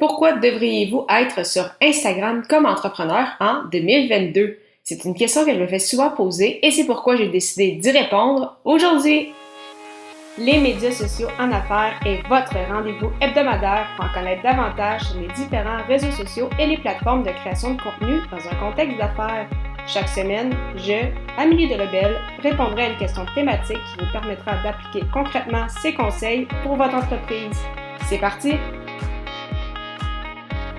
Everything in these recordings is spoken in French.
Pourquoi devriez-vous être sur Instagram comme entrepreneur en 2022? C'est une question que je me fais souvent poser et c'est pourquoi j'ai décidé d'y répondre aujourd'hui. Les médias sociaux en affaires est votre rendez-vous hebdomadaire pour en connaître davantage sur les différents réseaux sociaux et les plateformes de création de contenu dans un contexte d'affaires. Chaque semaine, je, Amélie Delebel, répondrai à une question thématique qui vous permettra d'appliquer concrètement ces conseils pour votre entreprise. C'est parti!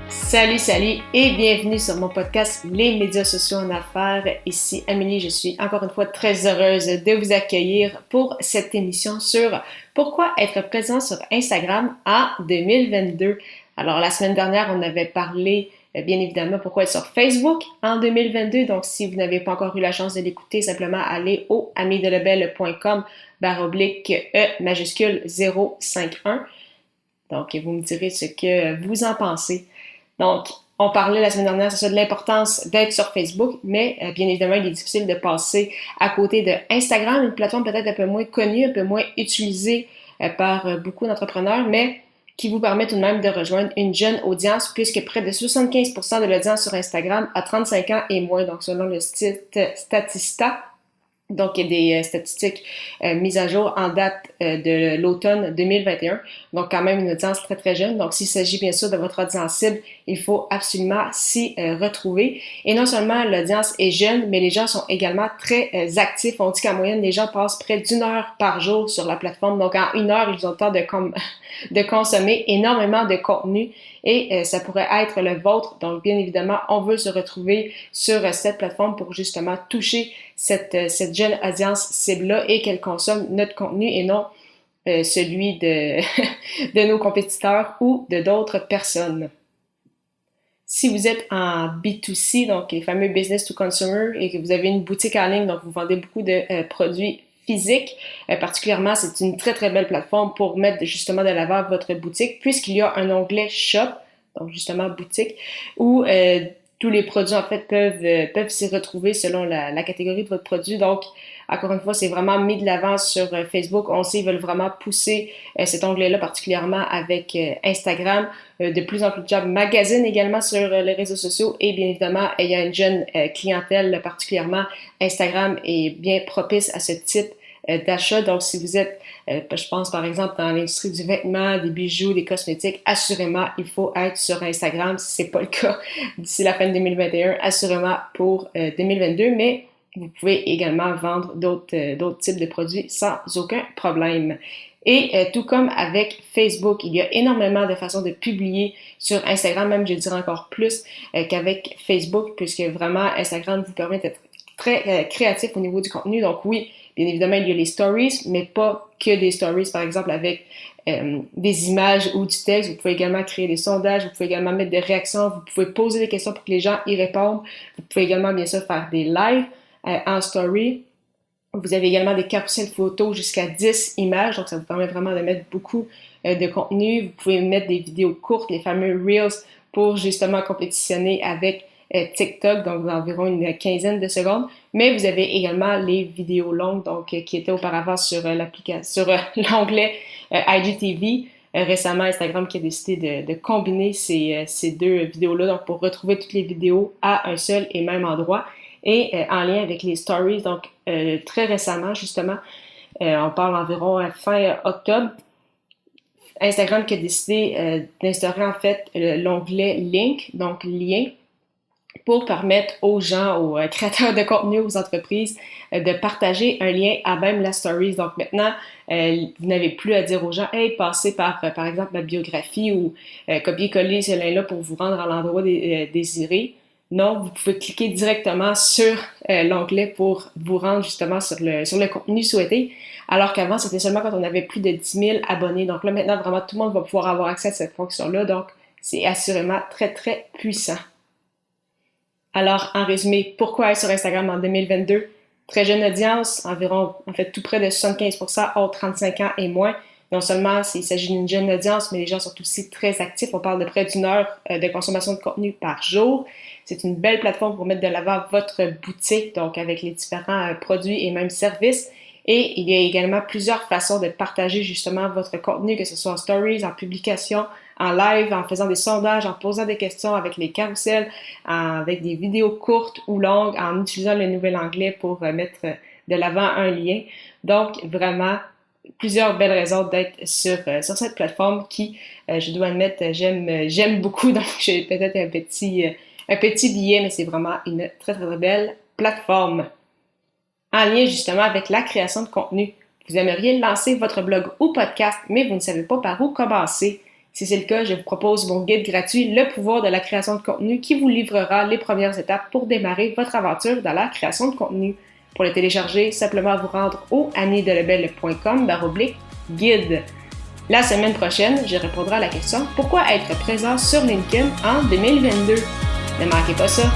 Salut et bienvenue sur mon podcast Les médias sociaux en affaires. Ici Amélie, je suis encore une fois très heureuse de vous accueillir pour cette émission sur pourquoi être présent sur Instagram en 2022. Alors la semaine dernière, on avait parlé bien évidemment pourquoi être sur Facebook en 2022. Donc si vous n'avez pas encore eu la chance de l'écouter, simplement allez au amidelebel.com/E majuscule 051. Donc vous me direz ce que vous en pensez. Donc, on parlait la semaine dernière, c'est ça, de l'importance d'être sur Facebook, mais bien évidemment, il est difficile de passer à côté de Instagram, une plateforme peut-être un peu moins connue, un peu moins utilisée par beaucoup d'entrepreneurs, mais qui vous permet tout de même de rejoindre une jeune audience, puisque près de 75% de l'audience sur Instagram a 35 ans et moins, donc selon le site Statista. Donc, il y a des statistiques mises à jour en date de l'automne 2021. Donc, quand même une audience très, très jeune. Donc, s'il s'agit bien sûr de votre audience cible, il faut absolument s'y retrouver. Et non seulement l'audience est jeune, mais les gens sont également très actifs. On dit qu'en moyenne, les gens passent près d'une heure par jour sur la plateforme. Donc, en une heure, ils ont le temps de consommer énormément de contenu et ça pourrait être le vôtre. Donc, bien évidemment, on veut se retrouver sur cette plateforme pour justement toucher cette jeune audience cible-là et qu'elle consomme notre contenu et non celui de nos compétiteurs ou de d'autres personnes. Si vous êtes en B2C, donc les fameux business to consumer, et que vous avez une boutique en ligne, donc vous vendez beaucoup de produits physiques, particulièrement, c'est une très très belle plateforme pour mettre justement de l'avant votre boutique, puisqu'il y a un onglet shop, donc justement boutique, où tous les produits en fait peuvent s'y retrouver selon la catégorie de votre produit. Donc, encore une fois, c'est vraiment mis de l'avant sur Facebook. On sait qu'ils veulent vraiment pousser cet onglet-là, particulièrement avec Instagram. De plus en plus de gens magasinent également sur les réseaux sociaux et bien évidemment, il y a une jeune clientèle, particulièrement Instagram est bien propice à ce type d'achat. Donc, si vous êtes, je pense par exemple dans l'industrie du vêtement, des bijoux, des cosmétiques, assurément, il faut être sur Instagram. Si c'est pas le cas d'ici la fin de 2021, assurément pour 2022, mais vous pouvez également vendre d'autres types de produits sans aucun problème. Et tout comme avec Facebook, il y a énormément de façons de publier sur Instagram, même je dirais encore plus qu'avec Facebook, puisque vraiment Instagram vous permet d'être très créatif au niveau du contenu. Donc oui, bien évidemment, il y a les stories, mais pas que des stories, par exemple, avec des images ou du texte. Vous pouvez également créer des sondages, vous pouvez également mettre des réactions, vous pouvez poser des questions pour que les gens y répondent. Vous pouvez également, bien sûr, faire des lives en story. Vous avez également des carousels photos jusqu'à 10 images, donc ça vous permet vraiment de mettre beaucoup de contenu. Vous pouvez mettre des vidéos courtes, les fameux Reels, pour justement compétitionner avec TikTok, donc d'environ une quinzaine de secondes. Mais vous avez également les vidéos longues, donc qui étaient auparavant sur l'onglet IGTV. Récemment, Instagram qui a décidé de combiner ces deux vidéos-là, donc pour retrouver toutes les vidéos à un seul et même endroit. Et en lien avec les stories, donc très récemment justement, on parle environ fin octobre, Instagram qui a décidé d'instaurer en fait l'onglet Link, donc lien, pour permettre aux gens, aux créateurs de contenu, aux entreprises, de partager un lien à même la stories. Donc maintenant, vous n'avez plus à dire aux gens, hey, passez par exemple ma biographie ou copier-coller ce lien-là pour vous rendre à l'endroit désiré. Non, vous pouvez cliquer directement sur l'onglet pour vous rendre justement sur le contenu souhaité, alors qu'avant, c'était seulement quand on avait plus de 10 000 abonnés. Donc là, maintenant, vraiment, tout le monde va pouvoir avoir accès à cette fonction-là. Donc, c'est assurément très, très puissant. Alors, en résumé, pourquoi être sur Instagram en 2022? Très jeune audience, environ, en fait, tout près de 75% ont 35 ans et moins. Non seulement il s'agit d'une jeune audience, mais les gens sont aussi très actifs. On parle de près d'une heure de consommation de contenu par jour. C'est une belle plateforme pour mettre de l'avant votre boutique, donc avec les différents produits et même services. Et il y a également plusieurs façons de partager justement votre contenu, que ce soit en stories, en publication, en live, en faisant des sondages, en posant des questions avec les carousels, avec des vidéos courtes ou longues, en utilisant le nouvel anglais pour mettre de l'avant un lien. Donc, vraiment, plusieurs belles raisons d'être sur cette plateforme qui, je dois admettre, j'aime beaucoup. Donc, j'ai peut-être un petit billet, mais c'est vraiment une très, très belle plateforme. En lien justement avec la création de contenu. Vous aimeriez lancer votre blog ou podcast, mais vous ne savez pas par où commencer. Si c'est le cas, je vous propose mon guide gratuit « Le pouvoir de la création de contenu » qui vous livrera les premières étapes pour démarrer votre aventure dans la création de contenu. Pour le télécharger, simplement vous rendre au anniedelebel.com/guide. La semaine prochaine, je répondrai à la question « Pourquoi être présent sur LinkedIn en 2022 ?» Ne manquez pas ça!